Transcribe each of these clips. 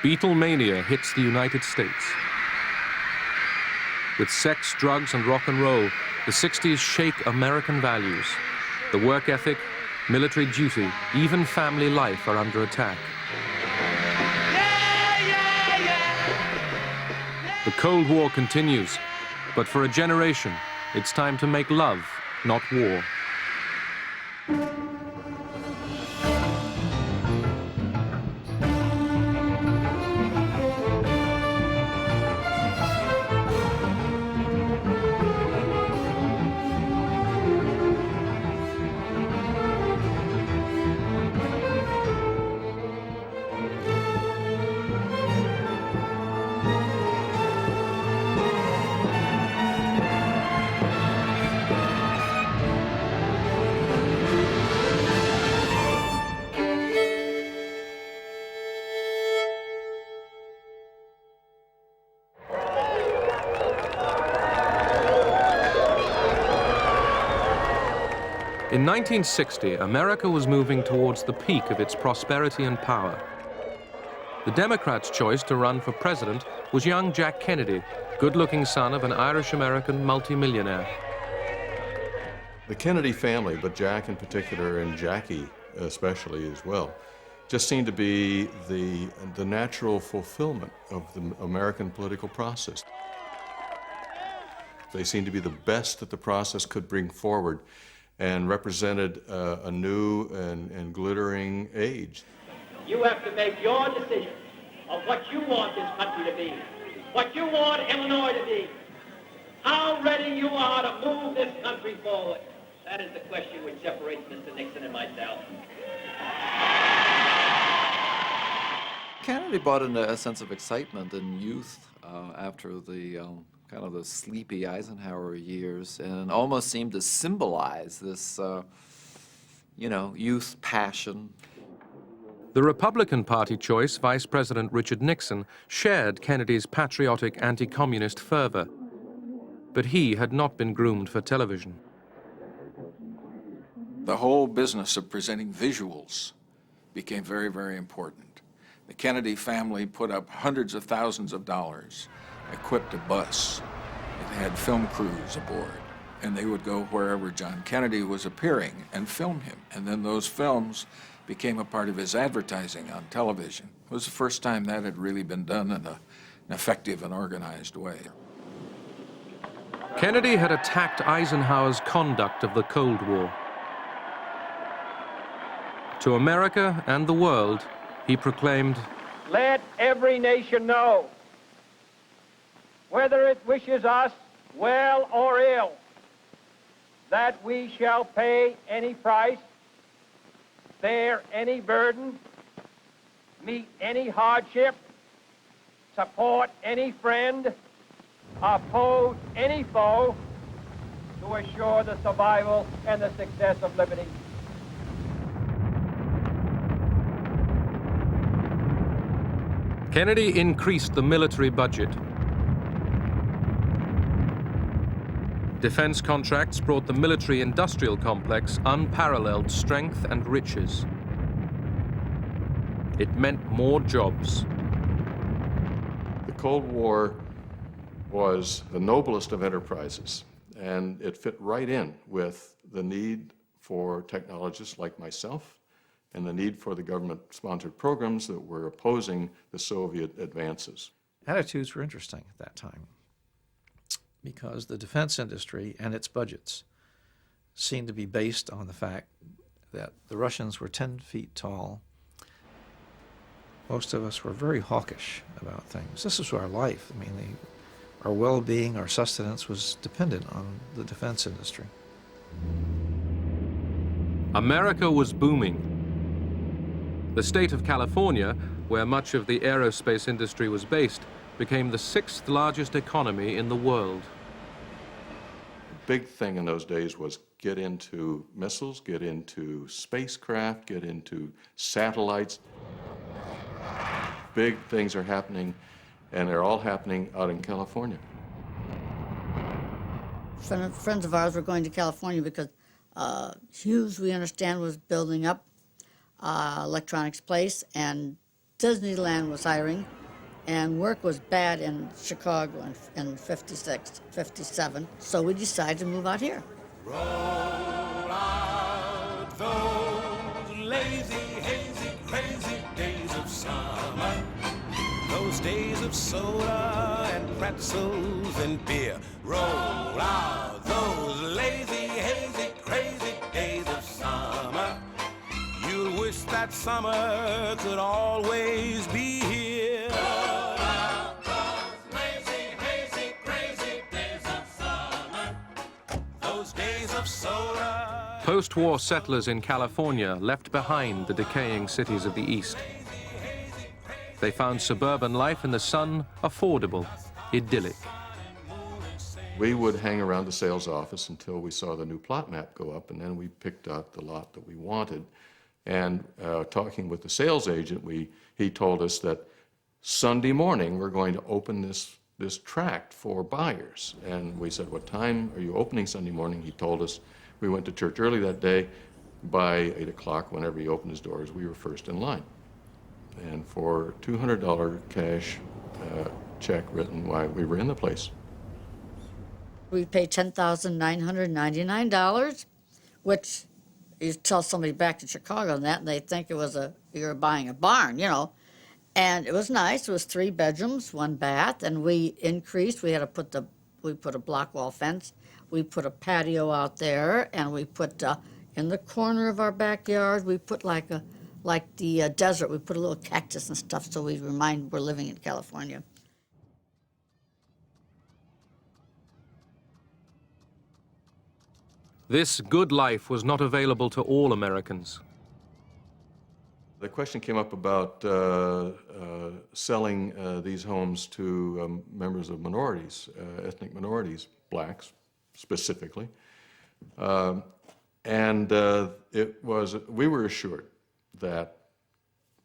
Beatlemania hits the United States. With sex, drugs, and rock and roll, the 60s shake American values. The work ethic, military duty, even family life are under attack. The Cold War continues, but for a generation, it's time to make love, not war. In 1960, America was moving towards the peak of its prosperity and power. The Democrats' choice to run for president was young Jack Kennedy, good-looking son of an Irish-American multimillionaire. The Kennedy family, but Jack in particular and Jackie especially as well, just seemed to be the natural fulfillment of the American political process. They seemed to be the best that the process could bring forward and represented a new and glittering age. You have to make your decision of what you want this country to be, what you want Illinois to be, how ready you are to move this country forward. That is the question which separates Mr. Nixon and myself. Kennedy brought in a sense of excitement and youth after the kind of the sleepy Eisenhower years, and almost seemed to symbolize this, youth passion. The Republican Party choice, Vice President Richard Nixon, shared Kennedy's patriotic anti-communist fervor, but he had not been groomed for television. The whole business of presenting visuals became very, very important. The Kennedy family put up hundreds of thousands of dollars, equipped a bus. It had film crews aboard, and they would go wherever John Kennedy was appearing and film him. And then those films became a part of his advertising on television. It was the first time that had really been done in an effective and organized way. Kennedy had attacked Eisenhower's conduct of the Cold War. To America and the world, he proclaimed, Let every nation know, whether it wishes us well or ill, that we shall pay any price, bear any burden, meet any hardship, support any friend, oppose any foe, to assure the survival and the success of liberty. Kennedy increased the military budget. Defense contracts brought the military-industrial complex unparalleled strength and riches. It meant more jobs. The Cold War was the noblest of enterprises, and it fit right in with the need for technologists like myself and the need for the government-sponsored programs that were opposing the Soviet advances. Attitudes were interesting at that time, because the defense industry and its budgets seemed to be based on the fact that the Russians were 10 feet tall. Most of us were very hawkish about things. This is our life. I mean, our well-being, our sustenance was dependent on the defense industry. America was booming. The state of California, where much of the aerospace industry was based, became the 6th largest economy in the world. The big thing in those days was get into missiles, get into spacecraft, get into satellites. Big things are happening, and they're all happening out in California. Friends of ours were going to California because Hughes, we understand, was building up Electronics Place, and Disneyland was hiring, and work was bad in Chicago in 56, 57. So we decided to move out here. Roll out those lazy, hazy, crazy days of summer. Those days of soda and pretzels and beer. Roll out those lazy, hazy, crazy days of summer. You'll wish that summer could always be here. Roll out those lazy, hazy, crazy days of summer. Those days of soda. Post-war settlers in California left behind the decaying cities of the East. They found suburban life in the sun affordable, idyllic. We would hang around the sales office until we saw the new plot map go up, and then we picked out the lot that we wanted. And talking with the sales agent, he told us that Sunday morning we're going to open this tract for buyers. And we said, what time are you opening Sunday morning? He told us. We went to church early that day. By 8 o'clock, whenever he opened his doors, we were first in line. And for $200 cash check written, why, we were in the place. We paid $10,999, which you tell somebody back in Chicago and that, and they think it was you're buying a barn, you know. And it was nice. It was 3 bedrooms, 1 bath, and we increased. We put a block wall fence. We put a patio out there, and we put in the corner of our backyard, we put like the desert, we put a little cactus and stuff so we remind we're living in California. This good life was not available to all Americans. The question came up about selling these homes to members of minorities, ethnic minorities, blacks specifically. We were assured that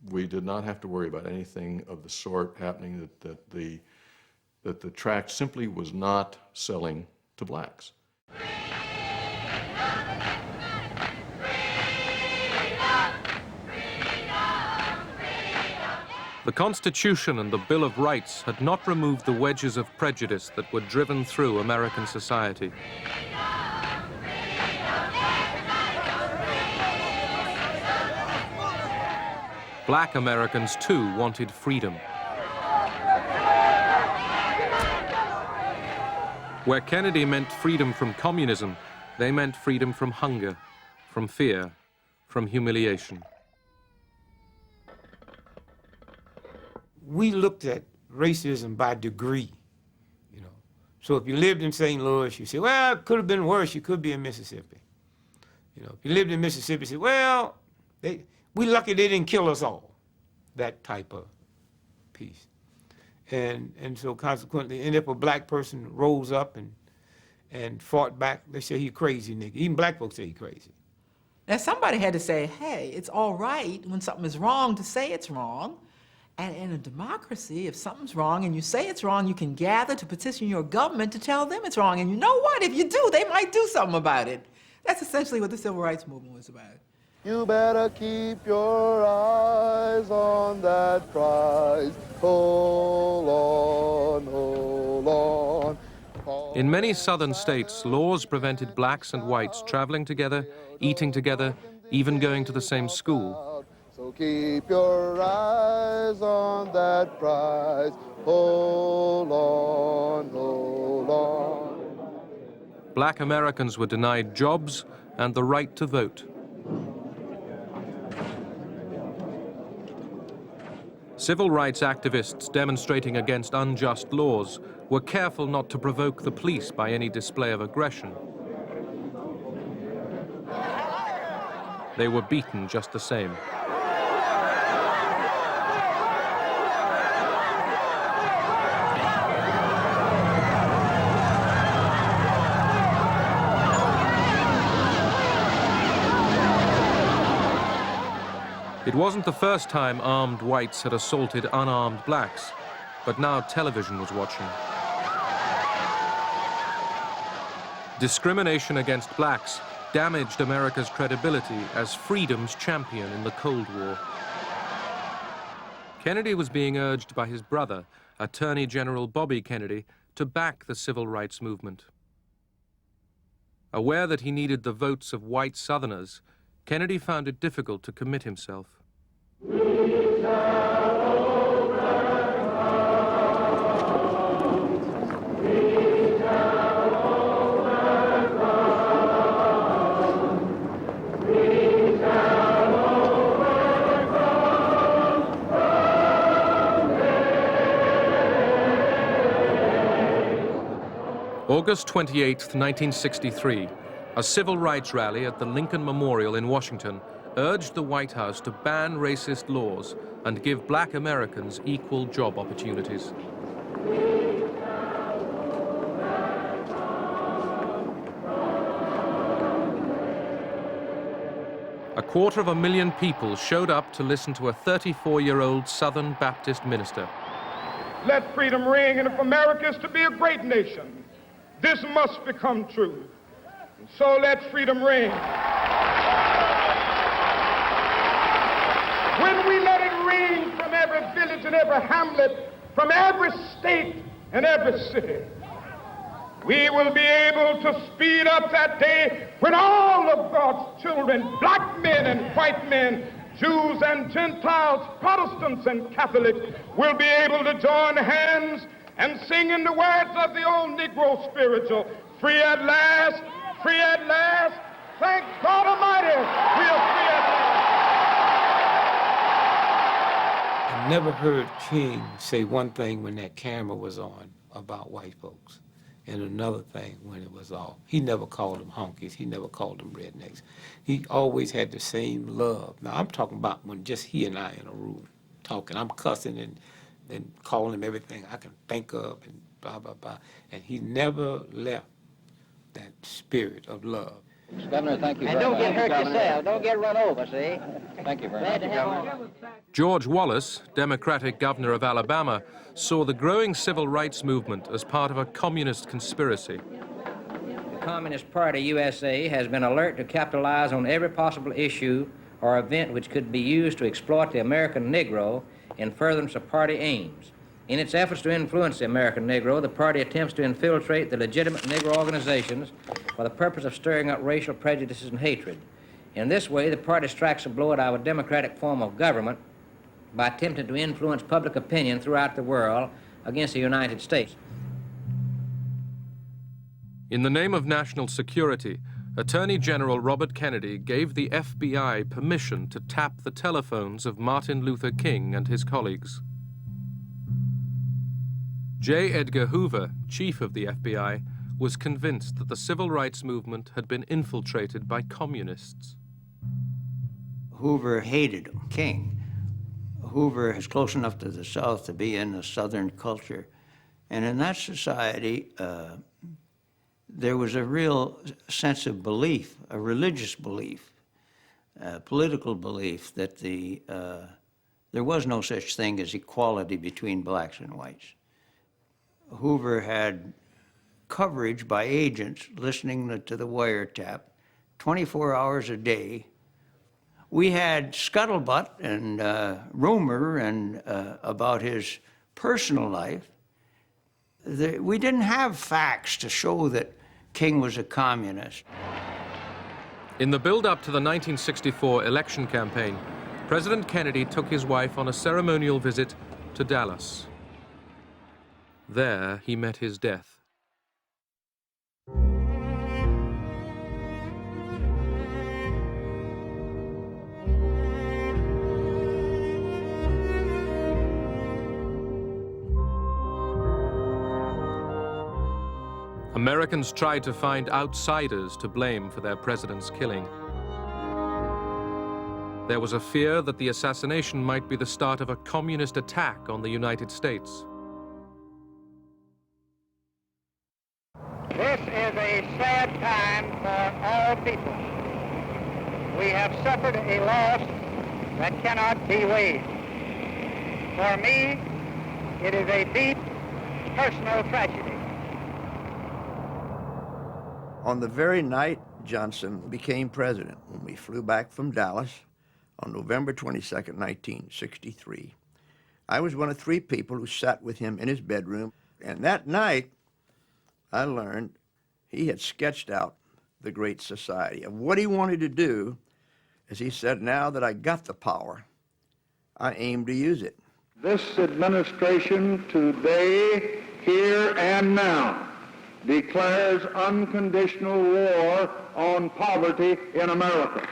we did not have to worry about anything of the sort happening, that the tract simply was not selling to blacks. The Constitution and the Bill of Rights had not removed the wedges of prejudice that were driven through American society. Black Americans, too, wanted freedom. Where Kennedy meant freedom from communism, they meant freedom from hunger, from fear, from humiliation. We looked at racism by degree, you know. So if you lived in St. Louis, you say, well, it could have been worse. You could be in Mississippi. You know, if you lived in Mississippi, you say, well, we lucky they didn't kill us all. That type of piece. And so consequently, and if a black person rose up and fought back, they say he crazy nigga. Even black folks say he crazy. Now somebody had to say, hey, it's all right when something is wrong to say it's wrong. And in a democracy, if something's wrong and you say it's wrong, you can gather to petition your government to tell them it's wrong. And you know what? If you do, they might do something about it. That's essentially what the Civil Rights Movement was about. You better keep your eyes on that prize. Hold on, hold on. In many southern states, laws prevented blacks and whites traveling together, eating together, even going to the same school. So keep your eyes on that prize. Hold on, hold on. Black Americans were denied jobs and the right to vote. Civil rights activists demonstrating against unjust laws were careful not to provoke the police by any display of aggression. They were beaten just the same. It wasn't the first time armed whites had assaulted unarmed blacks, but now television was watching. Discrimination against blacks damaged America's credibility as freedom's champion in the Cold War. Kennedy was being urged by his brother, Attorney General Bobby Kennedy, to back the civil rights movement. Aware that he needed the votes of white Southerners, Kennedy found it difficult to commit himself. August 28, 1963, a civil rights rally at the Lincoln Memorial in Washington urged the White House to ban racist laws and give black Americans equal job opportunities. A 250,000 people showed up to listen to a 34-year-old Southern Baptist minister. Let freedom ring, and if America is to be a great nation, this must become true. And so let freedom ring. When we let it ring from every village and every hamlet, from every state and every city, we will be able to speed up that day when all of God's children, black men and white men, Jews and Gentiles, Protestants and Catholics, will be able to join hands and sing in the words of the old Negro spiritual, free at last, thank God Almighty, we are free at last. I never heard King say one thing when that camera was on about white folks, and another thing when it was off. He never called them honkies, he never called them rednecks. He always had the same love. Now I'm talking about when just he and I in a room talking, I'm cussing and calling him everything I can think of and blah, blah, blah. And he never left that spirit of love. Governor, thank you very much. And don't get hurt yourself. Don't get run over, see? Thank you very much, Governor. George Wallace, Democratic governor of Alabama, saw the growing civil rights movement as part of a communist conspiracy. The Communist Party USA has been alert to capitalize on every possible issue or event which could be used to exploit the American Negro in furtherance of party aims. In its efforts to influence the American Negro, the party attempts to infiltrate the legitimate Negro organizations for the purpose of stirring up racial prejudices and hatred. In this way, the party strikes a blow at our democratic form of government by attempting to influence public opinion throughout the world against the United States. In the name of national security, Attorney General Robert Kennedy gave the FBI permission to tap the telephones of Martin Luther King and his colleagues. J. Edgar Hoover, chief of the FBI, was convinced that the civil rights movement had been infiltrated by communists. Hoover hated King. Hoover is close enough to the South to be in the Southern culture. And in that society, there was a real sense of belief, a religious belief, a political belief that there was no such thing as equality between blacks and whites. Hoover had coverage by agents listening to the wiretap 24 hours a day. We had scuttlebutt and rumor and about his personal life. We didn't have facts to show that King was a communist. In the build-up to the 1964 election campaign, President Kennedy took his wife on a ceremonial visit to Dallas. There, he met his death. Americans tried to find outsiders to blame for their president's killing. There was a fear that the assassination might be the start of a communist attack on the United States. This is a sad time for all people. We have suffered a loss that cannot be weighed. For me, it is a deep personal tragedy. On the very night Johnson became president, when we flew back from Dallas on November 22nd, 1963, I was one of 3 people who sat with him in his bedroom, and that night I learned he had sketched out the Great Society. And what he wanted to do is he said, now that I got the power, I aim to use it. This administration today, here and now, declares unconditional war on poverty in America.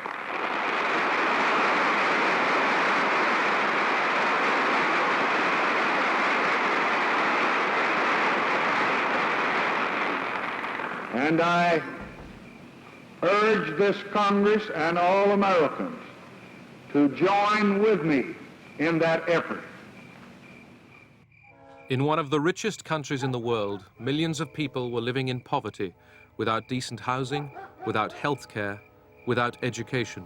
And I urge this Congress and all Americans to join with me in that effort. In one of the richest countries in the world, millions of people were living in poverty, without decent housing, without health care, without education.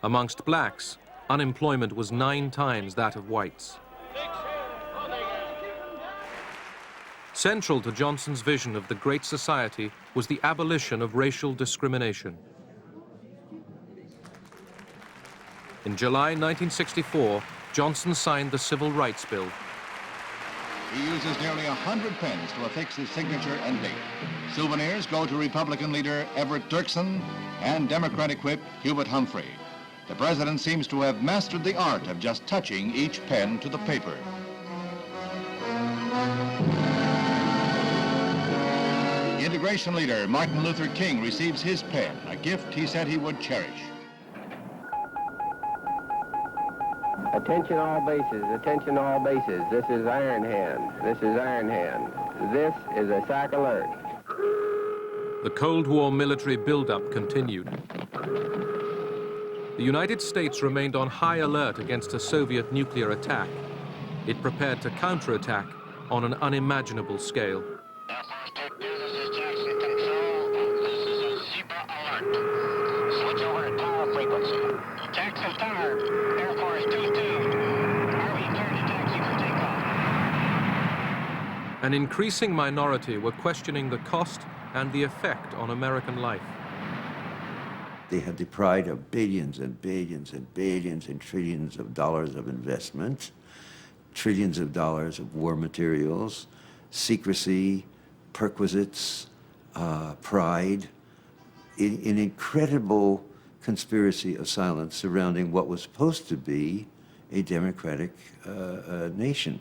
Amongst blacks, unemployment was 9 times that of whites. Central to Johnson's vision of the Great Society was the abolition of racial discrimination. In July 1964, Johnson signed the Civil Rights Bill. He uses nearly 100 pens to affix his signature and date. Souvenirs go to Republican leader Everett Dirksen and Democratic whip Hubert Humphrey. The president seems to have mastered the art of just touching each pen to the paper. Integration leader Martin Luther King receives his pen, a gift he said he would cherish. Attention all bases, attention all bases. This is Iron Hand, this is Iron Hand. This is a SAC alert. The Cold War military buildup continued. The United States remained on high alert against a Soviet nuclear attack. It prepared to counterattack on an unimaginable scale. An increasing minority were questioning the cost and the effect on American life. They had deprived of billions and billions and billions and trillions of dollars of investment, trillions of dollars of war materials, secrecy, perquisites, pride, an incredible conspiracy of silence surrounding what was supposed to be a democratic nation.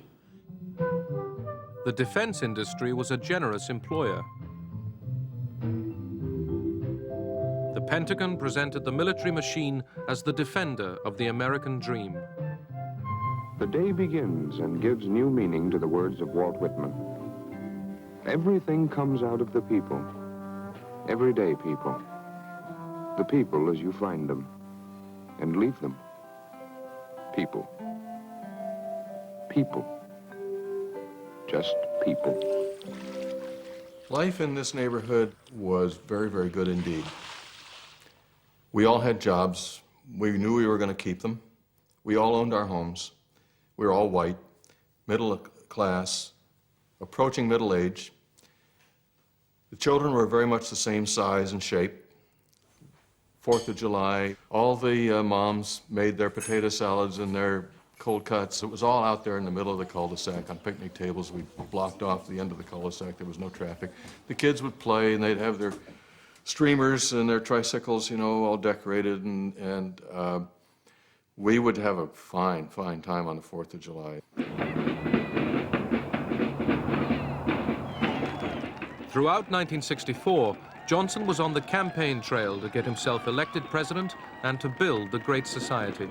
The defense industry was a generous employer. The Pentagon presented the military machine as the defender of the American dream. The day begins and gives new meaning to the words of Walt Whitman. Everything comes out of the people, everyday people. The people as you find them, and leave them. People. People. Just people. Life in this neighborhood was very, very good indeed. We all had jobs. We knew we were going to keep them. We all owned our homes. We were all white, middle class, approaching middle age. The children were very much the same size and shape. 4th of July, all the moms made their potato salads and their cold cuts. It was all out there in the middle of the cul-de-sac on picnic tables. We blocked off the end of the cul-de-sac. There was no traffic. The kids would play, and they'd have their streamers and their tricycles, you know, all decorated, and we would have a fine, fine time on the 4th of July. Throughout 1964, Johnson was on the campaign trail to get himself elected president and to build the Great Society.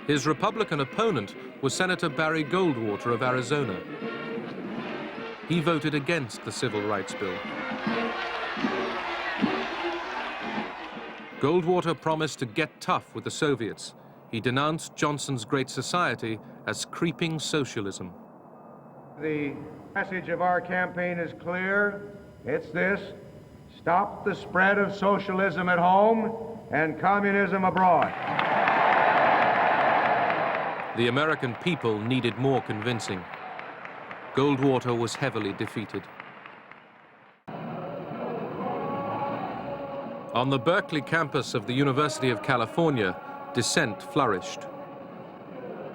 His Republican opponent was Senator Barry Goldwater of Arizona. He voted against the Civil Rights Bill. Goldwater promised to get tough with the Soviets. He denounced Johnson's Great Society as creeping socialism. The message of our campaign is clear. It's this: stop the spread of socialism at home and communism abroad. The American people needed more convincing. Goldwater was heavily defeated. On the Berkeley campus of the University of California, dissent flourished.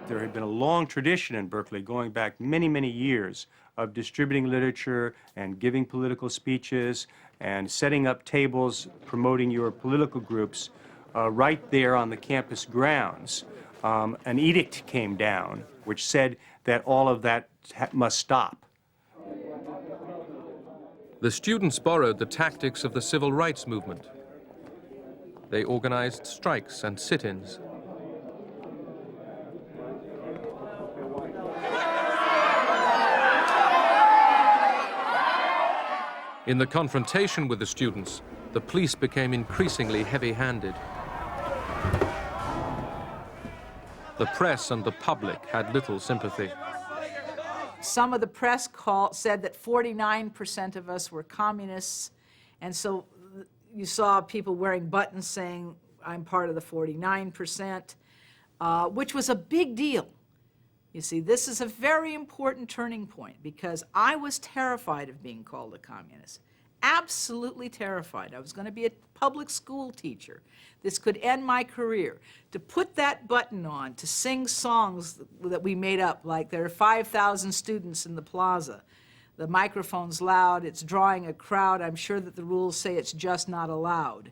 There had been a long tradition in Berkeley, going back many, many years, of distributing literature and giving political speeches and setting up tables promoting your political groups right there on the campus grounds. An edict came down which said that all of that must stop. The students borrowed the tactics of the civil rights movement. They organized strikes and sit-ins. In the confrontation with the students, the police became increasingly heavy-handed. The press and the public had little sympathy. Some of the press said that 49% of us were communists, and so you saw people wearing buttons saying, I'm part of the 49%, which was a big deal. You see, this is a very important turning point because I was terrified of being called a communist. Absolutely terrified. I was going to be a public school teacher. This could end my career. To put that button on, to sing songs that we made up, like there are 5,000 students in the plaza. The microphone's loud, it's drawing a crowd. I'm sure that the rules say it's just not allowed.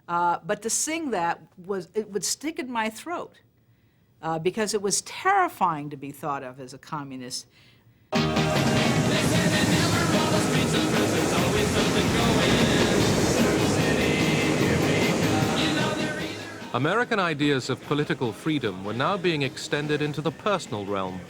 But to sing that, it would stick in my throat. Because it was terrifying to be thought of as a communist. American ideas of political freedom were now being extended into the personal realm.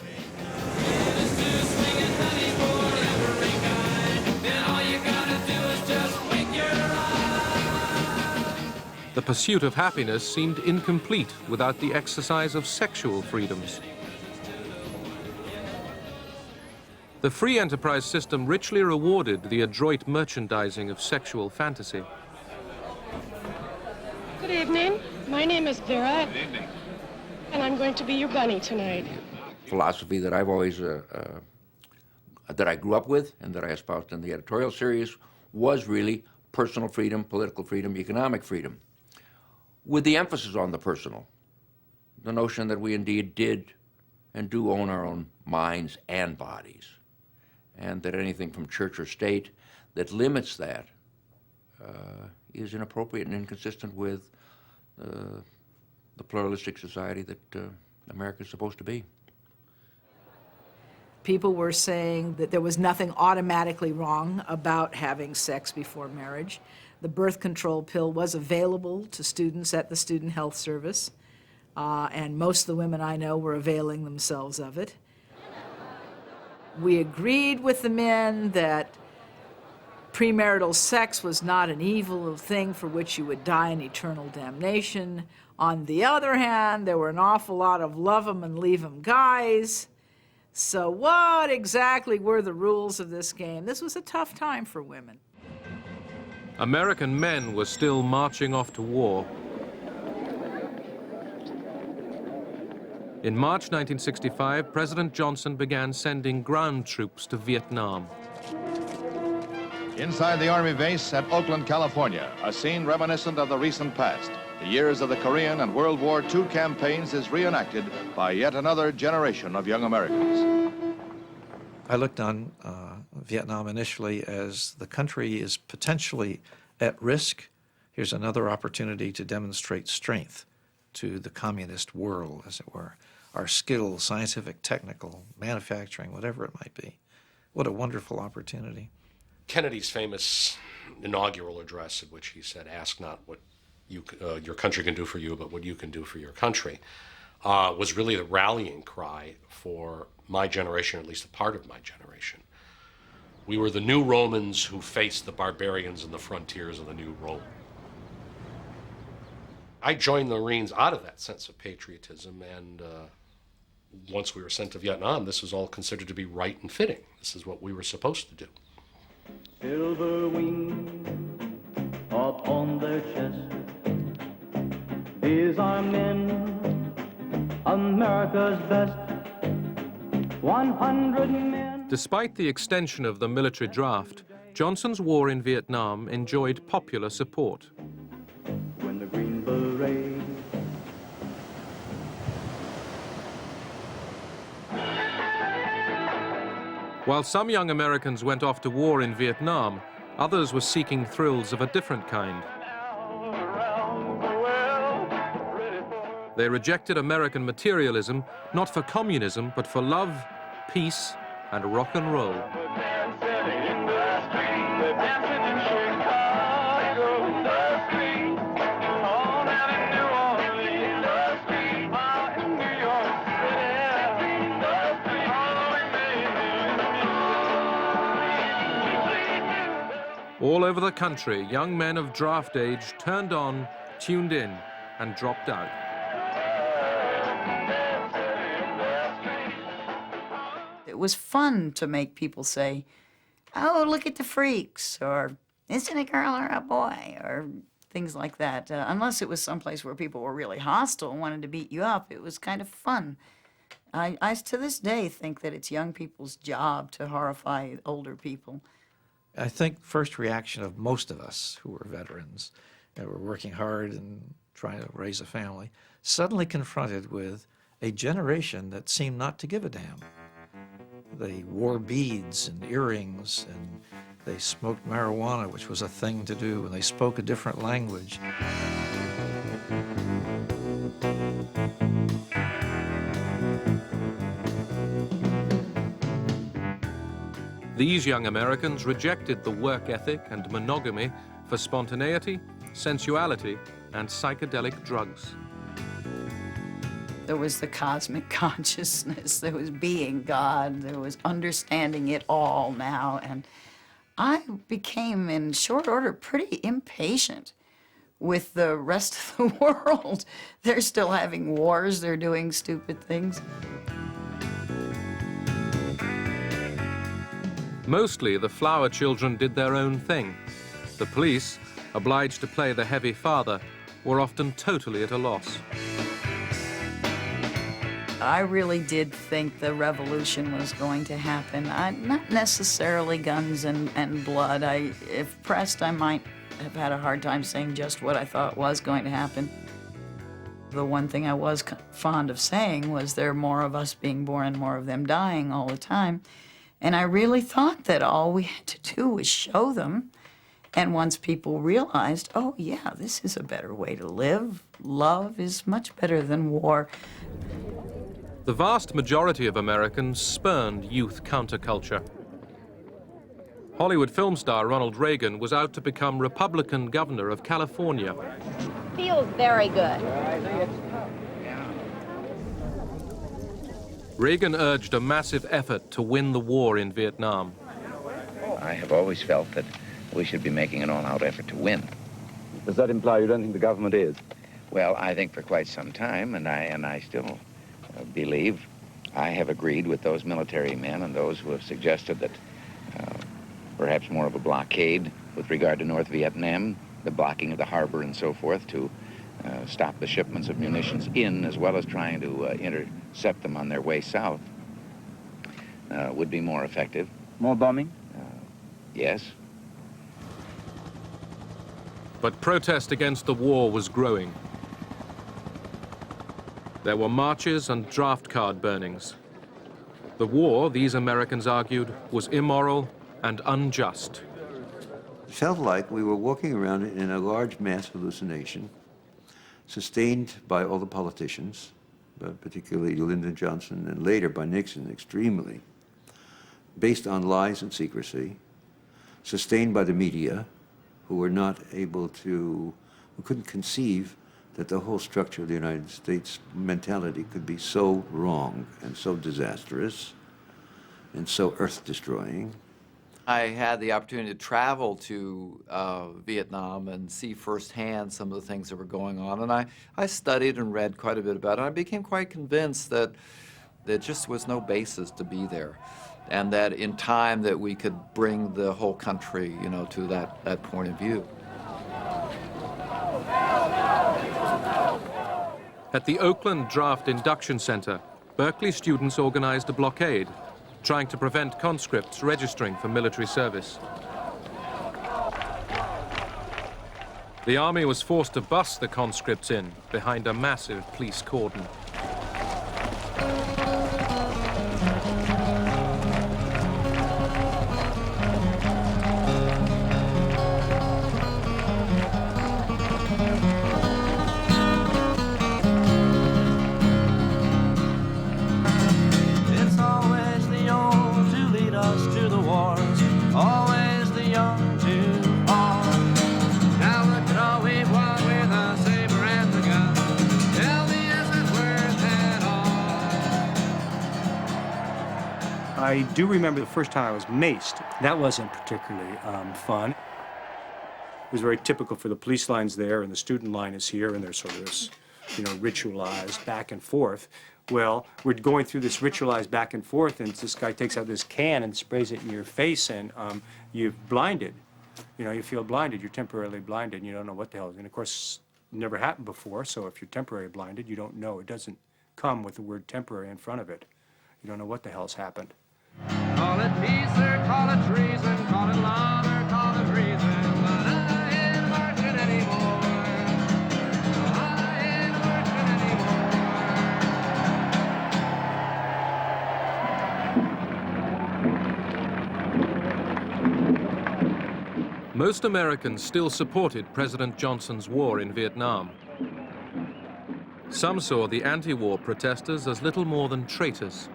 The pursuit of happiness seemed incomplete without the exercise of sexual freedoms. The free enterprise system richly rewarded the adroit merchandising of sexual fantasy. Good evening. My name is Vera. Good evening. And I'm going to be your bunny tonight. Philosophy that I've always, that I grew up with and that I espoused in the editorial series was really personal freedom, political freedom, economic freedom, with the emphasis on the personal. The notion that we indeed did and do own our own minds and bodies, and that anything from church or state that limits that is inappropriate and inconsistent with the pluralistic society that America is supposed to be. People were saying that there was nothing automatically wrong about having sex before marriage. The birth control pill was available to students at the Student Health Service, and most of the women I know were availing themselves of it. We agreed with the men that premarital sex was not an evil thing for which you would die in eternal damnation. On the other hand, there were an awful lot of love 'em and leave 'em guys. So what exactly were the rules of this game? This was a tough time for women. American men were still marching off to war. In March 1965, President Johnson began sending ground troops to Vietnam. Inside the Army base at Oakland, California, a scene reminiscent of the recent past. The years of the Korean and World War II campaigns is reenacted by yet another generation of young Americans. I looked on Vietnam initially as the country is potentially at risk. Here's another opportunity to demonstrate strength to the communist world, as it were. Our skills, scientific, technical, manufacturing, whatever it might be. What a wonderful opportunity. Kennedy's famous inaugural address, in which he said, "Ask not what your country can do for you, but what you can do for your country," was really the rallying cry for my generation, or at least a part of my generation. We were the new Romans who faced the barbarians in the frontiers of the new Rome. I joined the Marines out of that sense of patriotism, and once we were sent to Vietnam, this was all considered to be right and fitting. This is what we were supposed to do. Silver wings upon their chest, these are men, America's best. 100 men. Despite the extension of the military draft, Johnson's war in Vietnam enjoyed popular support. Green Beret. While some young Americans went off to war in Vietnam, others were seeking thrills of a different kind. They rejected American materialism, not for communism, but for love, peace, and rock and roll. All over the country, young men of draft age turned on, tuned in, and dropped out. It was fun to make people say, "Oh, look at the freaks," or "Isn't a girl or a boy?" or things like that. Unless it was someplace where people were really hostile and wanted to beat you up, it was kind of fun. I to this day think that it's young people's job to horrify older people. I think first reaction of most of us who were veterans and were working hard and trying to raise a family, suddenly confronted with a generation that seemed not to give a damn. They wore beads and earrings, and they smoked marijuana, which was a thing to do, and they spoke a different language. These young Americans rejected the work ethic and monogamy for spontaneity, sensuality, and psychedelic drugs. There was the cosmic consciousness, there was being God, there was understanding it all now, and I became, in short order, pretty impatient with the rest of the world. They're still having wars, they're doing stupid things. Mostly, the flower children did their own thing. The police, obliged to play the heavy father, were often totally at a loss. I really did think the revolution was going to happen. Not necessarily guns and blood. If pressed, I might have had a hard time saying just what I thought was going to happen. The one thing I was fond of saying was there are more of us being born and more of them dying all the time. And I really thought that all we had to do was show them. And once people realized, oh yeah, this is a better way to live. Love is much better than war. The vast majority of Americans spurned youth counterculture. Hollywood film star Ronald Reagan was out to become Republican governor of California. Feels very good. Reagan urged a massive effort to win the war in Vietnam. I have always felt that we should be making an all-out effort to win. Does that imply you don't think the government is? Well, I think for quite some time, and I still believe, I have agreed with those military men and those who have suggested that perhaps more of a blockade with regard to North Vietnam, the blocking of the harbor and so forth to stop the shipments of munitions in, as well as trying to intercept them on their way south, would be more effective. More bombing? Yes. But protest against the war was growing. There were marches and draft card burnings. The war, these Americans argued, was immoral and unjust. It felt like we were walking around in a large mass hallucination, sustained by all the politicians, but particularly Lyndon Johnson and later by Nixon extremely, based on lies and secrecy, sustained by the media, who were not able to, who couldn't conceive that the whole structure of the United States mentality could be so wrong and so disastrous and so earth-destroying. I had the opportunity to travel to Vietnam and see firsthand some of the things that were going on, and I studied and read quite a bit about it. I became quite convinced that there just was no basis to be there, and that in time that we could bring the whole country, you know, to that point of view. At the Oakland Draft Induction Center, Berkeley students organized a blockade, trying to prevent conscripts registering for military service. The army was forced to bus the conscripts in behind a massive police cordon. It's always the old to lead us to the wars, always the young to fall. Now look at all we've won with a saber and the gun. Tell me, is it worth it all? I do remember the first time I was maced. That wasn't particularly fun. It was very typical for the police lines there, and the student line is here, and there's sort of this, ritualized back and forth. Well, we're going through this ritualized back and forth, and this guy takes out this can and sprays it in your face, and you're blinded. You feel blinded. You're temporarily blinded, and you don't know what the hell. And of course, it never happened before, so if you're temporarily blinded, you don't know. It doesn't come with the word temporary in front of it. You don't know what the hell's happened. Call it peace or call it treason, call it love or call it reason, but I ain't marching anymore. I ain't marching anymore. Most Americans still supported President Johnson's war in Vietnam. Some saw the anti-war protesters as little more than traitors.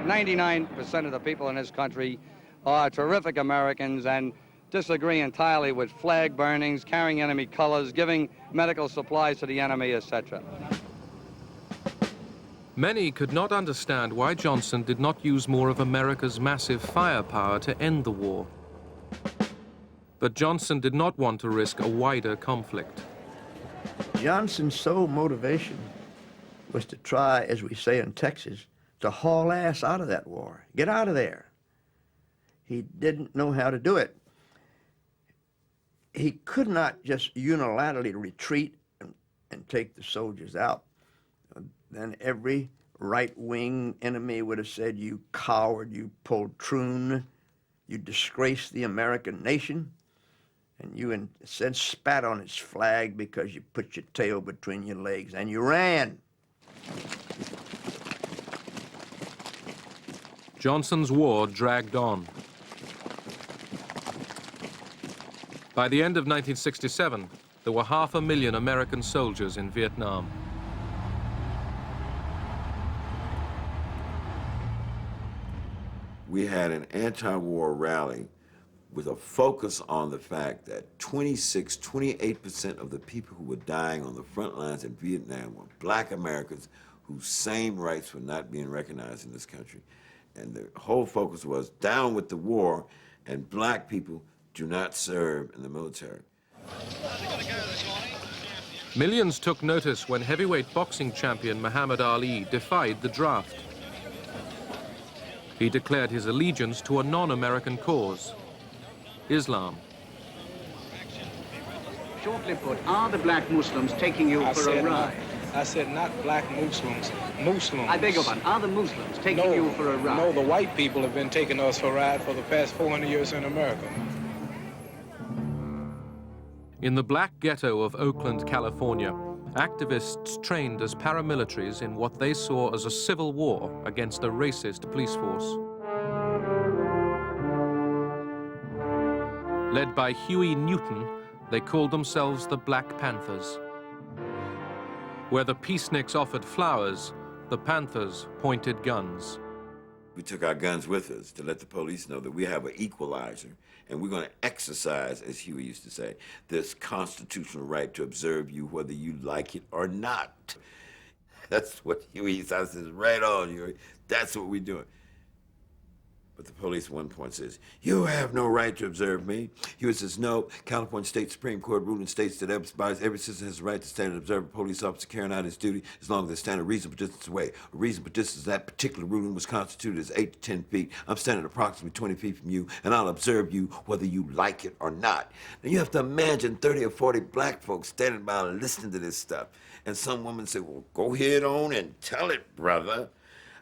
99% of the people in this country are terrific Americans and disagree entirely with flag burnings, carrying enemy colors, giving medical supplies to the enemy, etc. Many could not understand why Johnson did not use more of America's massive firepower to end the war. But Johnson did not want to risk a wider conflict. Johnson's sole motivation was to try, as we say in Texas, to haul ass out of that war. Get out of there. He didn't know how to do it. He could not just unilaterally retreat and take the soldiers out. Then every right-wing enemy would have said, you coward, you poltroon, you disgrace the American nation, and you instead spat on its flag because you put your tail between your legs, and you ran. Johnson's war dragged on. By the end of 1967, there were 500,000 American soldiers in Vietnam. We had an anti-war rally with a focus on the fact that 28% of the people who were dying on the front lines in Vietnam were black Americans whose same rights were not being recognized in this country. And the whole focus was down with the war, and black people do not serve in the military. Millions took notice when heavyweight boxing champion Muhammad Ali defied the draft. He declared his allegiance to a non-American cause, Islam. Shortly put, are the black Muslims taking you for a ride? I said not black Muslims, Muslims. I beg your pardon, are the Muslims taking you for a ride? No, the white people have been taking us for a ride for the past 400 years in America. In the black ghetto of Oakland, California, activists trained as paramilitaries in what they saw as a civil war against a racist police force. Led by Huey Newton, they called themselves the Black Panthers. Where the peaceniks offered flowers, the Panthers pointed guns. We took our guns with us to let the police know that we have an equalizer, and we're going to exercise, as Huey used to say, this constitutional right to observe you whether you like it or not. That's what Huey used to say, right on, Huey. That's what we're doing. But the police at one point says, you have no right to observe me. Huey says, no, California State Supreme Court ruling states that every citizen has the right to stand and observe a police officer carrying out his duty as long as they stand a reasonable distance away. A reasonable distance, that particular ruling was constituted as 8 to 10 feet. I'm standing approximately 20 feet from you, and I'll observe you whether you like it or not. Now you have to imagine 30 or 40 black folks standing by listening to this stuff. And some woman said, well, go ahead on and tell it, brother.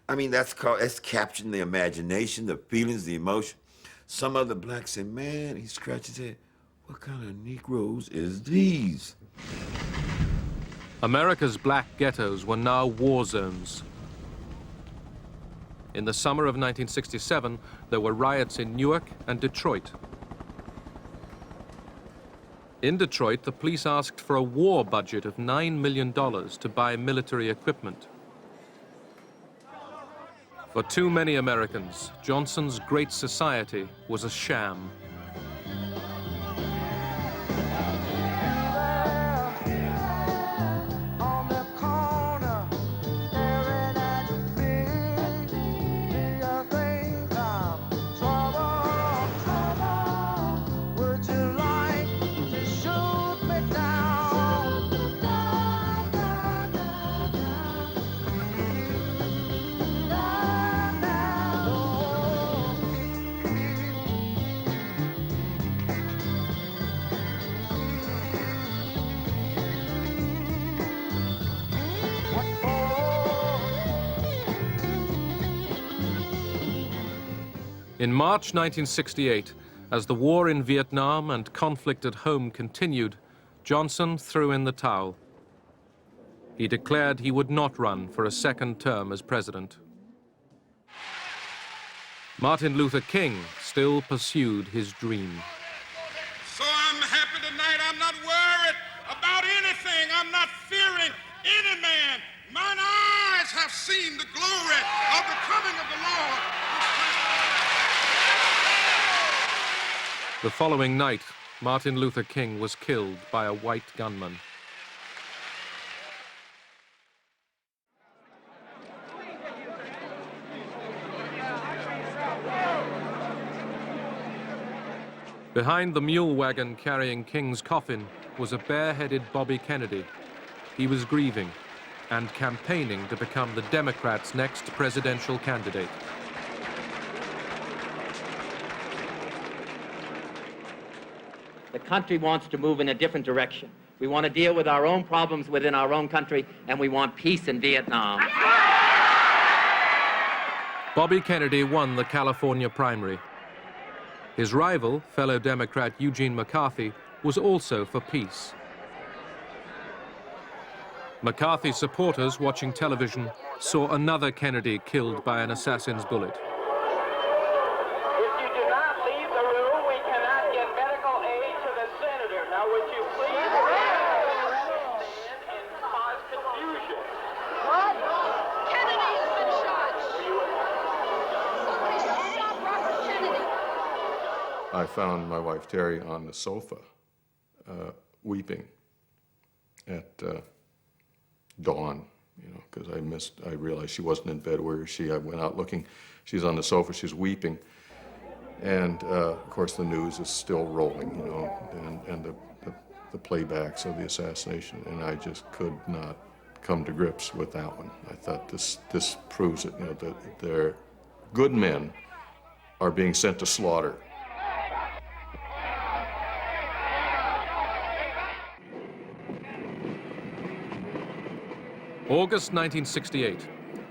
I mean, that's capturing the imagination, the feelings, the emotion. Some other blacks say, man, he scratched his head. What kind of Negroes is these? America's black ghettos were now war zones. In the summer of 1967, there were riots in Newark and Detroit. In Detroit, the police asked for a war budget of $9 million to buy military equipment. For too many Americans, Johnson's Great Society was a sham. In March 1968, as the war in Vietnam and conflict at home continued, Johnson threw in the towel. He declared he would not run for a second term as president. Martin Luther King still pursued his dream. So I'm happy tonight. I'm not worried about anything. I'm not fearing any man. Mine eyes have seen the glory of the coming of the Lord. The following night, Martin Luther King was killed by a white gunman. Behind the mule wagon carrying King's coffin was a bare-headed Bobby Kennedy. He was grieving and campaigning to become the Democrats' next presidential candidate. The country wants to move in a different direction. We want to deal with our own problems within our own country, and we want peace in Vietnam. Bobby Kennedy won the California primary. His rival, fellow Democrat Eugene McCarthy, was also for peace. McCarthy's supporters watching television saw another Kennedy killed by an assassin's bullet. I found my wife Terry on the sofa, weeping at dawn, because I realized she wasn't in bed. Where is she? I went out looking. She's on the sofa, she's weeping. And of course the news is still rolling, and the playbacks of the assassination, and I just could not come to grips with that one. I thought this proves it, that their good men are being sent to slaughter. August 1968,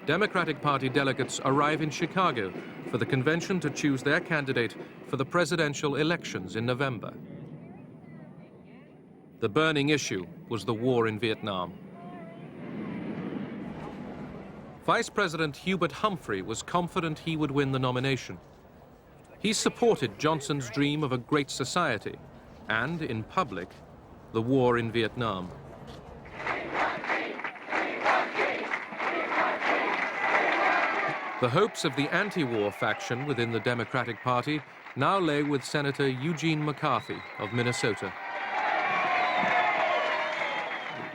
Democratic Party delegates arrive in Chicago for the convention to choose their candidate for the presidential elections in November. The burning issue was the war in Vietnam. Vice President Hubert Humphrey was confident he would win the nomination. He supported Johnson's dream of a great society and, in public, the war in Vietnam. The hopes of the anti-war faction within the Democratic Party now lay with Senator Eugene McCarthy of Minnesota.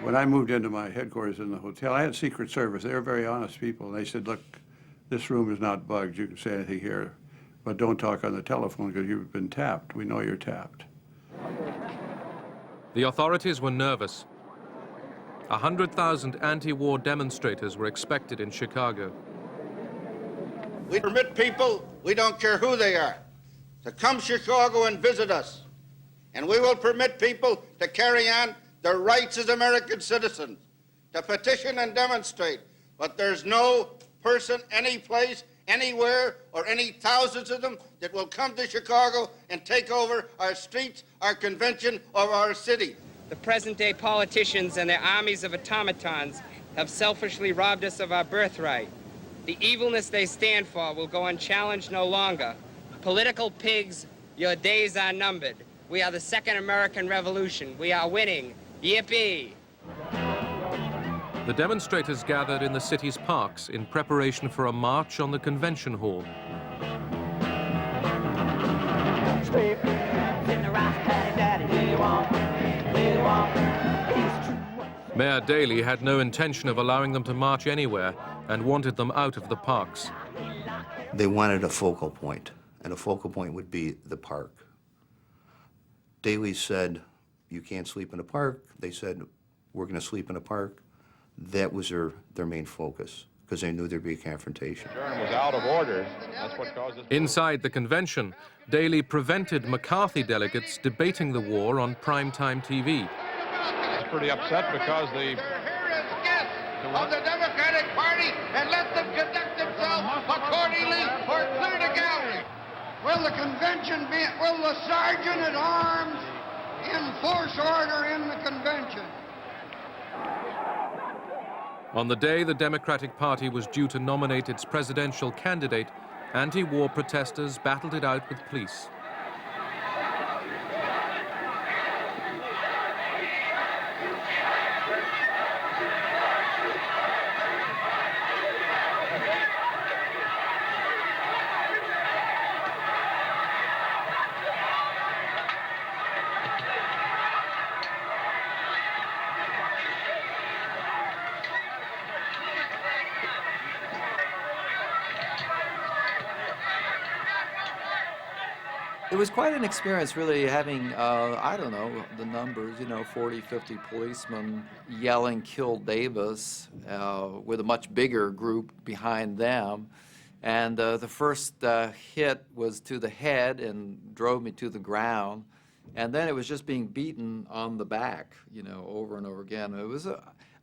When I moved into my headquarters in the hotel, I had Secret Service. They were very honest people. And they said, look, this room is not bugged. You can say anything here, but don't talk on the telephone because you've been tapped. We know you're tapped. The authorities were nervous. 100,000 anti-war demonstrators were expected in Chicago. We permit people, we don't care who they are, to come to Chicago and visit us. And we will permit people to carry on their rights as American citizens, to petition and demonstrate. But there's no person, any place, anywhere or any thousands of them that will come to Chicago and take over our streets, our convention, or our city. The present-day politicians and their armies of automatons have selfishly robbed us of our birthright. The evilness they stand for will go unchallenged no longer. Political pigs, your days are numbered. We are the Second American Revolution. We are winning. Yippee! The demonstrators gathered in the city's parks in preparation for a march on the convention hall. Mayor Daley had no intention of allowing them to march anywhere and wanted them out of the parks. They wanted a focal point, and a focal point would be the park. Daley said, you can't sleep in a park. They said, we're going to sleep in a park. That was their main focus, because they knew there'd be a confrontation. Was out of order. That's what caused this. Inside the convention, Daley prevented McCarthy delegates debating the war on primetime TV. It's pretty upset because the Of the Democratic Party, and let them conduct themselves accordingly or clear the gallery. Will the convention be, will the sergeant at arms enforce order in the convention? On the day the Democratic Party was due to nominate its presidential candidate, anti-war protesters battled it out with police. It was quite an experience, really, having, I don't know, the numbers, 40, 50 policemen yelling, "Kill Davis," with a much bigger group behind them. And the first hit was to the head and drove me to the ground. And then it was just being beaten on the back, over and over again. It was,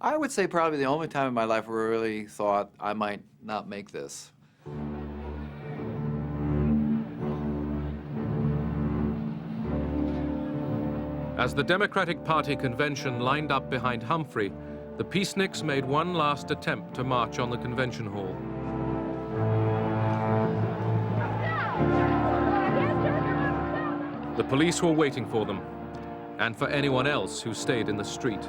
I would say, probably the only time in my life where I really thought I might not make this. As the Democratic Party convention lined up behind Humphrey, the peaceniks made one last attempt to march on the convention hall. The police were waiting for them, and for anyone else who stayed in the street.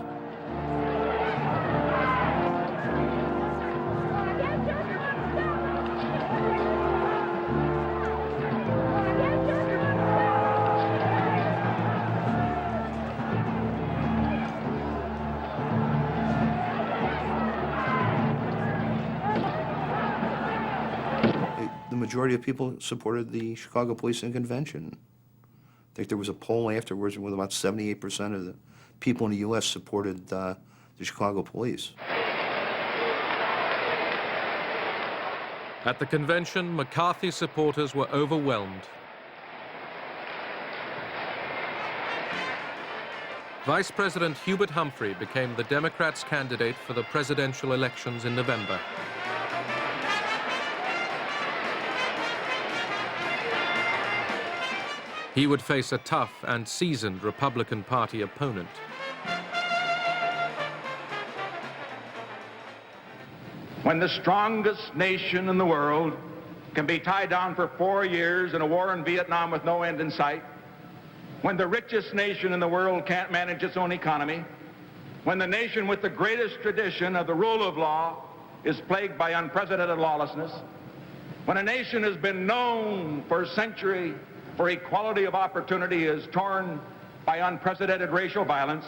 The majority of people supported the Chicago Police and Convention. I think there was a poll afterwards with about 78% of the people in the U.S. supported the Chicago Police. At the convention, McCarthy supporters were overwhelmed. Vice President Hubert Humphrey became the Democrats' candidate for the presidential elections in November. He would face a tough and seasoned Republican Party opponent. When the strongest nation in the world can be tied down for 4 years in a war in Vietnam with no end in sight, when the richest nation in the world can't manage its own economy, when the nation with the greatest tradition of the rule of law is plagued by unprecedented lawlessness, when a nation has been known for a century for equality of opportunity is torn by unprecedented racial violence,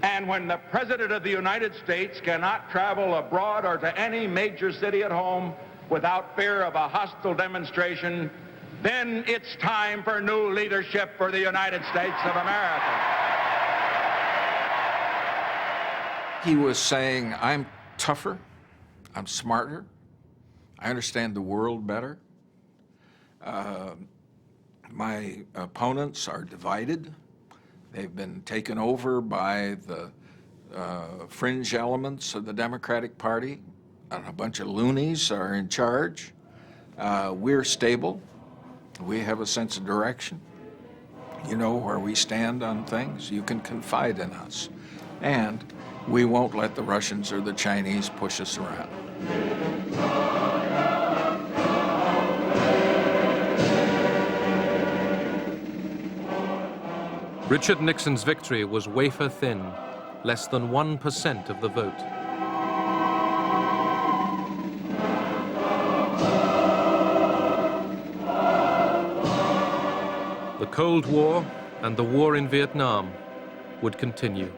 and when the President of the United States cannot travel abroad or to any major city at home without fear of a hostile demonstration, then it's time for new leadership for the United States of America. He was saying, I'm tougher, I'm smarter, I understand the world better. My opponents are divided. They've been taken over by the fringe elements of the Democratic Party, and a bunch of loonies are in charge. We're stable. We have a sense of direction. You know where we stand on things. You can confide in us. And we won't let the Russians or the Chinese push us around. Richard Nixon's victory was wafer thin, less than 1% of the vote. The Cold War and the war in Vietnam would continue.